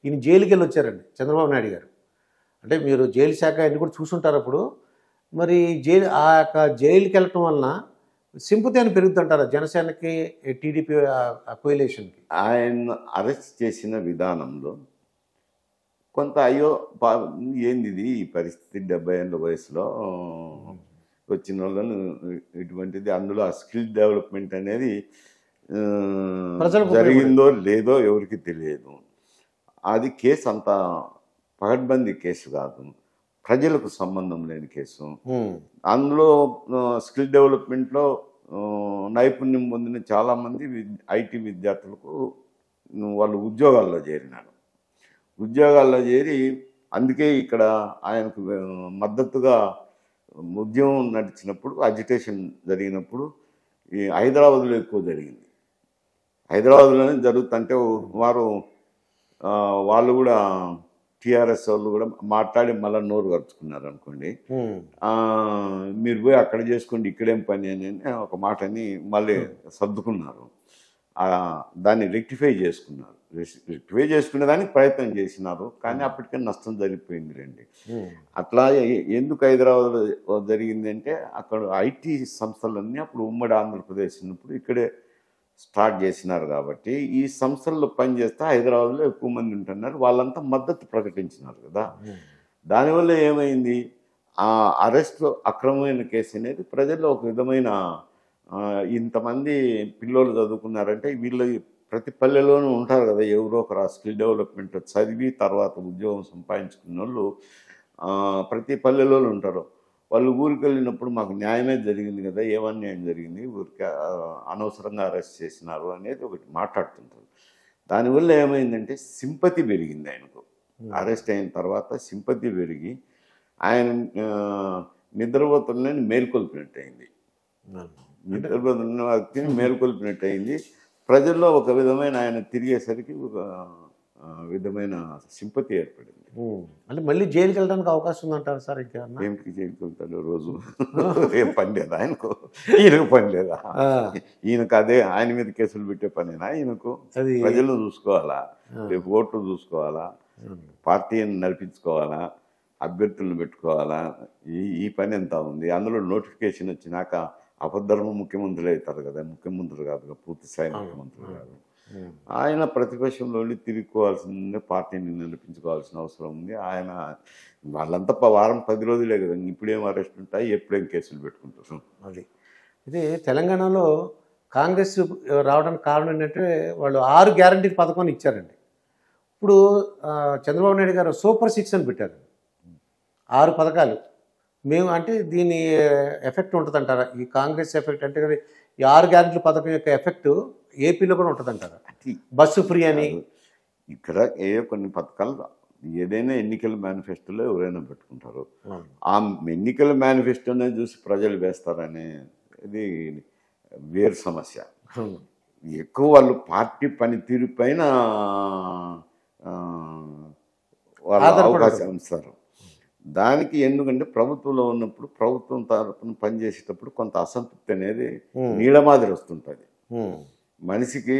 ఈయన జైలుకి వెళ్ళి వచ్చారండి చంద్రబాబు నాయుడు గారు. అంటే మీరు జైలు శాఖ అన్ని కూడా చూసుంటారు అప్పుడు. మరి ఆ యొక్క జైలుకి వెళ్ళటం వలన సింపతి అని పెరుగుతుంటారా జనసేనకి, టీడీపీ కోయిలేషన్కి? ఆయన అరెస్ట్ చేసిన విధానంలో కొంత అయ్యో ఏంది ఇది ఈ పరిస్థితి 70 ఏళ్ళ వయసులో వచ్చిన వాళ్ళను ఇటువంటిది, అందులో ఆ స్కిల్ డెవలప్మెంట్ అనేది జరిగిందో లేదో ఎవరికి తెలియదు. అది కేసు అంత పగడ్బందీ కేసు కాదు, ప్రజలకు సంబంధం లేని కేసు. అందులో స్కిల్ డెవలప్మెంట్లో నైపుణ్యం పొందిన చాలామంది ఐటీ విద్యార్థులకు వాళ్ళు ఉద్యోగాల్లో చేరినారు. ఉద్యోగాల్లో చేరి అందుకే ఇక్కడ ఆయనకు మద్దతుగా ఉద్యమం నడిచినప్పుడు, అజిటేషన్ జరిగినప్పుడు ఈ హైదరాబాద్లో ఎక్కువ జరిగింది. హైదరాబాద్లోనే జరుగుతుంటే వాళ్ళు కూడా టీఆర్ఎస్ వాళ్ళు కూడా మాట్లాడి మళ్ళీ నోరు కరుచుకున్నారు అనుకోండి. మీరు పోయి అక్కడ చేసుకోండి, ఇక్కడేం పని అని ఒక మాటని మళ్ళీ సర్దుకున్నారు. దాన్ని రెక్టిఫై చేసుకున్నారు. రెక్టిఫై చేసుకునే దానికి ప్రయత్నం చేసినారు, కానీ అప్పటికే నష్టం జరిగిపోయింది రండి. అట్లా ఎందుకు హైదరాబాద్లో జరిగింది అంటే అక్కడ ఐటీ సంస్థలన్నీ అప్పుడు ఉమ్మడి ఆంధ్రప్రదేశ్ ఉన్నప్పుడు ఇక్కడే స్టార్ట్ చేసినారు కాబట్టి ఈ సంస్థల్లో పనిచేస్తే హైదరాబాద్లో ఎక్కువ మంది ఉంటున్నారు. వాళ్ళంతా మద్దతు ప్రకటించినారు కదా. దానివల్ల ఏమైంది, ఆ అరెస్ట్ అక్రమమైన కేసు అనేది ప్రజల్లో ఒక విధమైన ఇంతమంది పిల్లలు చదువుకున్నారంటే వీళ్ళు ప్రతి పల్లెలోనూ ఉంటారు కదా ఎవరో ఒకరు స్కిల్ డెవలప్మెంట్ చదివి తర్వాత ఉద్యోగం సంపాదించుకున్న వాళ్ళు ప్రతి పల్లెలోనూ ఉంటారు. వాళ్ళు ఊరికి వెళ్ళినప్పుడు మాకు న్యాయమే జరిగింది కదా, ఏమన్యాయం జరిగింది, ఊరికి అనవసరంగా అరెస్ట్ చేసినారు అనేది ఒకటి మాట్లాడుతుంటారు. దానివల్ల ఏమైందంటే సింపతి పెరిగింది ఆయనకు. అరెస్ట్ అయిన తర్వాత సింపతి పెరిగి ఆయన నిద్రపోతున్న మేల్కొల్పినట్టు అయింది. నిద్రపోతున్న వ్యక్తిని మేల్కొల్పినట్టు అయింది. ప్రజల్లో ఒక విధమైన ఆయన తిరిగేసరికి ఒక విధమైన సింపతి ఏర్పడింది. అంటే మళ్ళీ జైలుకి వెళ్ళడానికి అవకాశం ఉందంటారు సార్? ఇంకా ఏమిటి జైలుకి వెళ్తాడు రోజు? ఏం పని లేదా ఆయనకు? ఈయనకు పని లేదా? ఈయనకు అదే ఆయన మీద కేసులు పెట్టే పనేనా ఈయనకు? ప్రజలను చూసుకోవాలా, రేపు ఓట్లు చూసుకోవాలా, పార్టీని నడిపించుకోవాలా, అభ్యర్థులను పెట్టుకోవాలా, ఈ పని ఎంత ఉంది. అందులో నోటిఫికేషన్ వచ్చినాక అపధర్మ ముఖ్యమంత్రులు అవుతారు కదా, ముఖ్యమంత్రులు కాదు, పూర్తి స్థాయి ముఖ్యమంత్రులు కాదు. ఆయన ప్రతిపక్షంలో తిరుగుకోవాల్సిందే, పార్టీని నిలిపించుకోవాల్సిన అవసరం ఉంది. ఆయన వాళ్ళంతా వారం 10 రోజులే కదా, ఇప్పుడేం అరెస్ట్ ఉంటాయి, ఎప్పుడేం కేసులు పెట్టుకుంటారు. అది ఇది తెలంగాణలో కాంగ్రెస్ రావడానికి కారణం ఏంటంటే వాళ్ళు 6 గ్యారంటీ పథకం ఇచ్చారండి. ఇప్పుడు చంద్రబాబు నాయుడు గారు సూపర్ 6 అని పెట్టారు, 6 పథకాలు. మేము అంటే దీని ఎఫెక్ట్ ఉంటుందంటారా? ఈ కాంగ్రెస్ ఎఫెక్ట్ అంటే ఈ 6 గ్యారెంటీల పథకం యొక్క ఎఫెక్ట్ ఏపీలో కూడా ఉంటుందంటారా? బస్సు ఫ్రీ అని ఇక్కడ కొన్ని పథకాలు ఏదైనా ఎన్నికల మేనిఫెస్టోలో ఎవరైనా పెట్టుకుంటారు. ఆ ఎన్నికల మేనిఫెస్టోనే చూసి ప్రజలు వేస్తారనే ఇది వేరు సమస్య. ఎక్కువ వాళ్ళు పార్టీ పనితీరు పైన వాళ్ళు అవకాశం ఇస్తారు. దానికి ఎందుకంటే ప్రభుత్వంలో ఉన్నప్పుడు ప్రభుత్వం తరపున పనిచేసేటప్పుడు కొంత అసంతృప్తి అనేది నీడ మాదిరి వస్తుంటుంది. మనిషికి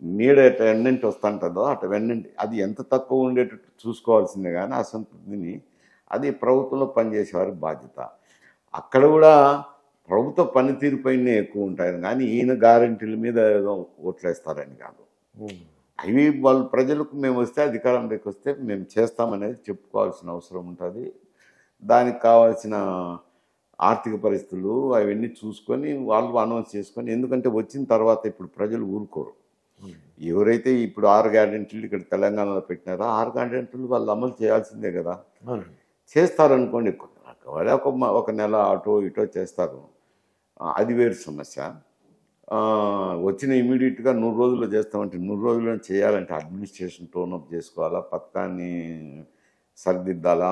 నీడ ఎన్నంటి వస్తుంటుందో అటు వెన్నంటి అది ఎంత తక్కువ ఉండేటట్టు చూసుకోవాల్సిందే, కానీ అసంతృప్తిని అది ప్రభుత్వంలో పనిచేసేవారి బాధ్యత. అక్కడ కూడా ప్రభుత్వ పనితీరు పైనే ఎక్కువ ఉంటాయి, కానీ ఈయన గ్యారెంటీల మీద ఏదో ఓట్లేస్తారని కాదు. అవి వాళ్ళు ప్రజలకు మేము వస్తే అధికారంలోకి వస్తే మేము చేస్తామనేది చెప్పుకోవాల్సిన అవసరం ఉంటుంది. దానికి కావాల్సిన ఆర్థిక పరిస్థితులు అవన్నీ చూసుకొని వాళ్ళు అనౌన్స్ చేసుకొని, ఎందుకంటే వచ్చిన తర్వాత ఇప్పుడు ప్రజలు ఊరుకోరు. ఎవరైతే ఇప్పుడు 6 గ్యారెంటీలు ఇక్కడ తెలంగాణలో పెట్టినారో 6 గ్యారెంటీలు వాళ్ళు అమలు చేయాల్సిందే కదా. చేస్తారనుకోండి, ఒక నెల అటో ఇటో చేస్తారు, అది వేరు సమస్య. వచ్చిన ఇమీడియట్గా 100 రోజుల్లో చేస్తామంటే 100 రోజుల్లో చేయాలంటే అడ్మినిస్ట్రేషన్ టోన్అప్ చేసుకోవాలా, పథకాన్ని సరిదిద్దాలా,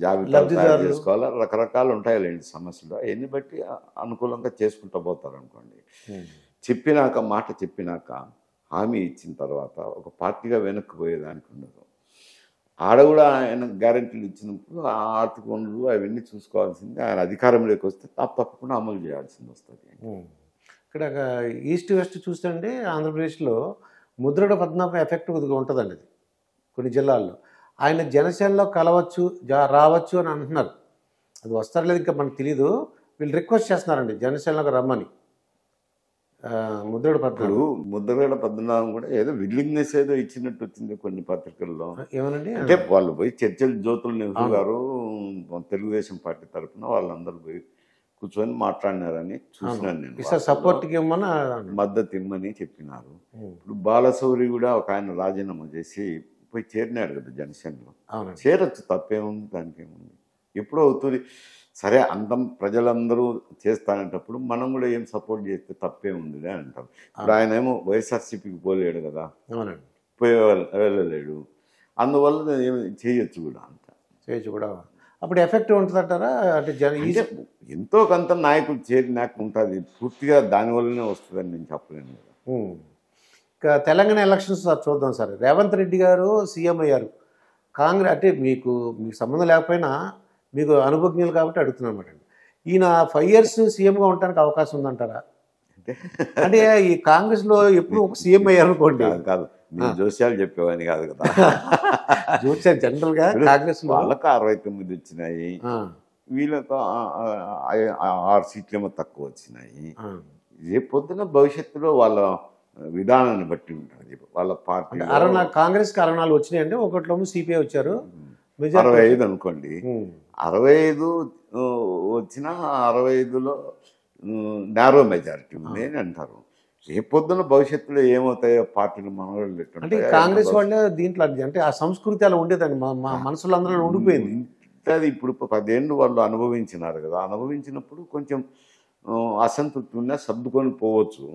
జాబితా తయారు చేసుకోవాలా, రకరకాలు ఉంటాయిలేండి సమస్యలు. అవన్నీ బట్టి అనుకూలంగా చేసుకుంటూ పోతారనుకోండి. మాట చెప్పినాక హామీ ఇచ్చిన తర్వాత ఒక పార్టీగా వెనక్కి పోయేదానికి ఉండదు. ఆడ కూడా ఆయన గ్యారెంటీలు ఇచ్చినప్పుడు ఆ ఆర్థిక వనరులు అవన్నీ చూసుకోవాల్సింది. ఆయన అధికారంలోకి వస్తే తప్పకుండా అమలు చేయాల్సింది వస్తుంది. ఇక్కడ ఈస్ట్ వెస్ట్ చూస్తే ఆంధ్రప్రదేశ్లో ముద్రగడ పద్మనాభం ఎఫెక్ట్ కొద్దిగా ఉంటుందండి. అది కొన్ని జిల్లాల్లో. ఆయన జనసేనలో కలవచ్చు, రావచ్చు అని అంటున్నారు. అది వస్తారో లేదు ఇంకా మనకు తెలీదు. వీళ్ళు రిక్వెస్ట్ చేస్తున్నారండి జనసేనలోకి రమ్మని. ముద్రగడ ఇప్పుడు పద్మనాభం ముద్రగడ పద్మనాభం కూడా ఏదో విల్లింగ్నెస్ ఏదో ఇచ్చినట్టు వచ్చింది కొన్ని పత్రికల్లో. ఏమనండి అంటే వాళ్ళు పోయి చర్చలు జ్యోతుల నెహ్రూ గారు తెలుగుదేశం పార్టీ తరఫున వాళ్ళందరూ పోయి కూర్చొని మాట్లాడినారని చూసినాను నేను. ఈసారి సపోర్ట్కి ఇవ్వమని మద్దతు ఇమ్మని చెప్పినారు. ఇప్పుడు బాలశౌరి కూడా ఒక ఆయన రాజీనామా చేసి పోయి చేరినాడు కదా జనసేనలో. అవునండి. చేరొచ్చు, తప్పేముంది, దానికి ఏముంది, ఎప్పుడో అవుతుంది. సరే అందం ప్రజలందరూ చేస్తానేటప్పుడు మనం కూడా ఏం సపోర్ట్ చేస్తే తప్పే ఉంది అని అంటాం. ఇప్పుడు ఆయన ఏమో వైఎస్ఆర్సీపీకి పోలేడు కదా, అవునండి, పోయి వెళ్ళలేడు, అందువల్ల ఏమి చేయొచ్చు కూడా అంత చేయొచ్చు కూడా. అప్పుడు ఎఫెక్టివ్ ఉంటుందంటారా? అంటే ఎంతో కొంత నాయకులు చేరినాక ఉంటుంది, పూర్తిగా దానివల్లనే వస్తుందని నేను చెప్పలేను కదా. ఇంకా తెలంగాణ ఎలక్షన్స్ చూద్దాం సార్. రేవంత్ రెడ్డి గారు సీఎం అయ్యారు. కాంగ్రెస్ అంటే మీకు సంబంధం లేకపోయినా మీకు అనుభవజ్ఞులు కాబట్టి అడుగుతున్నాను అన్నమాట. ఈయన 5 years సీఎంగా ఉండడానికి అవకాశం ఉందంటారా? అంటే ఈ కాంగ్రెస్లో ఎప్పుడు ఒక సీఎం అయ్యారు అనుకోండి. కాదు, నేను జోస్యాలు చెప్పేవాడిని కాదు కదా. జోస్యాలు జనరల్గా కాంగ్రెస్ వాళ్ళకు 69 వచ్చినాయి, వీళ్ళకు 6 సీట్లేమో తక్కువ వచ్చినాయి. రేపు పొద్దున భవిష్యత్తులో వాళ్ళ విధానాన్ని బట్టి ఉంటుంది. వాళ్ళ పార్టీ కాంగ్రెస్కి 64 వచ్చినాయండి, ఒకటిలో సిపిఐ వచ్చారు 65 అనుకోండి. 65 వచ్చినా 65లో నారో మెజారిటీ ఉంది అని అంటారు. రేపు పొద్దున భవిష్యత్తులో ఏమవుతాయో పార్టీలు మనవాళ్ళు అంటే కాంగ్రెస్ వాళ్ళే దీంట్లో అంటే ఆ సంస్కృతి అలా ఉండేదండి, మా మనసులో అందరూ ఉండిపోయింది. అది ఇప్పుడు 10 ఏళ్ళు వాళ్ళు అనుభవించినారు కదా, అనుభవించినప్పుడు కొంచెం అసంతృప్తి ఉన్నా సర్దుకొని పోవచ్చు.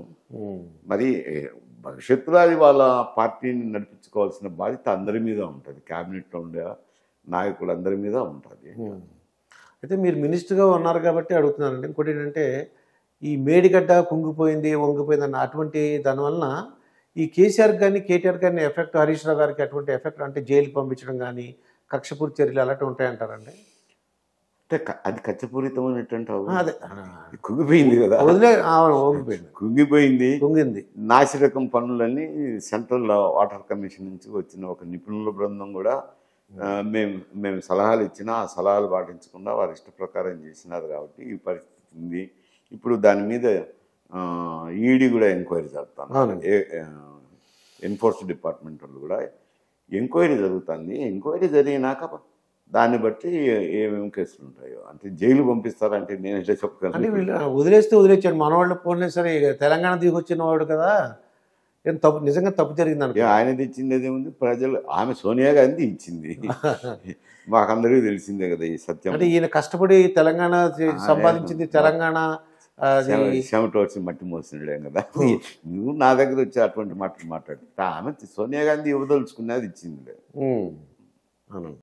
మరి భవిష్యత్తులో అది వాళ్ళ పార్టీని నడిపించుకోవాల్సిన బాధ్యత అందరి మీద ఉంటుంది, క్యాబినెట్లో ఉండే నాయకులందరి మీద ఉంటుంది. అయితే మీరు మినిస్టర్గా ఉన్నారు కాబట్టి అడుగుతున్నానండి. ఇంకోటి ఏంటంటే ఈ మేడిగడ్డ కుంగిపోయింది, వంగిపోయింది అన్న అటువంటి దానివలన ఈ కేసీఆర్ కానీ కేటీఆర్ కానీ ఎఫెక్ట్, హరీష్ రావు గారికి అటువంటి ఎఫెక్ట్ అంటే జైలుకి పంపించడం కానీ కక్షపూర్తి చర్యలు అలాంటివి ఉంటాయంటారండి? అంటే అది కచ్చపూరితమైనటువంటి అదే కుంగిపోయింది కదా, కుంగింది. నాసిరకం పనులన్నీ సెంట్రల్ వాటర్ కమిషన్ నుంచి వచ్చిన ఒక నిపుణుల బృందం కూడా మేము సలహాలు ఇచ్చినా ఆ సలహాలు పాటించకుండా వారి ఇష్ట ప్రకారం చేసినారు కాబట్టి ఈ పరిస్థితి ఉంది. ఇప్పుడు దాని మీద ఈడీ కూడా ఎంక్వైరీ జరుగుతాను, ఎన్ఫోర్స్ డిపార్ట్మెంట్ వాళ్ళు కూడా ఎంక్వైరీ జరుగుతుంది. ఎంక్వైరీ జరిగినాక దాన్ని బట్టి ఏమేమి కేసులు ఉంటాయో, అంటే జైలు పంపిస్తారంటే నేను ఎట్లా చెప్పగలను. అంటే వీళ్ళు వదిలేస్తే వదిలేచ్చాడు, మనవాళ్ళు పోనీ సరే తెలంగాణ దిగొచ్చిన వాడు కదా, తప్పు నిజంగా తప్పు జరిగింది అనుకో. ఆయన తెచ్చింది ఏదేముంది, ప్రజలు ఆమె సోనియా గాంధీ ఇచ్చింది, మాకందరికీ తెలిసిందే కదా ఈ సత్యం. అంటే ఈయన కష్టపడి తెలంగాణ సంపాదించింది, తెలంగాణ చెమట వచ్చి మట్టి మోసినడే కదా. నువ్వు నా దగ్గర వచ్చి అటువంటి మాటలు మాట్లాడుతా, ఆమె సోనియా గాంధీ ఇవ్వదలుచుకున్నది ఇచ్చింది.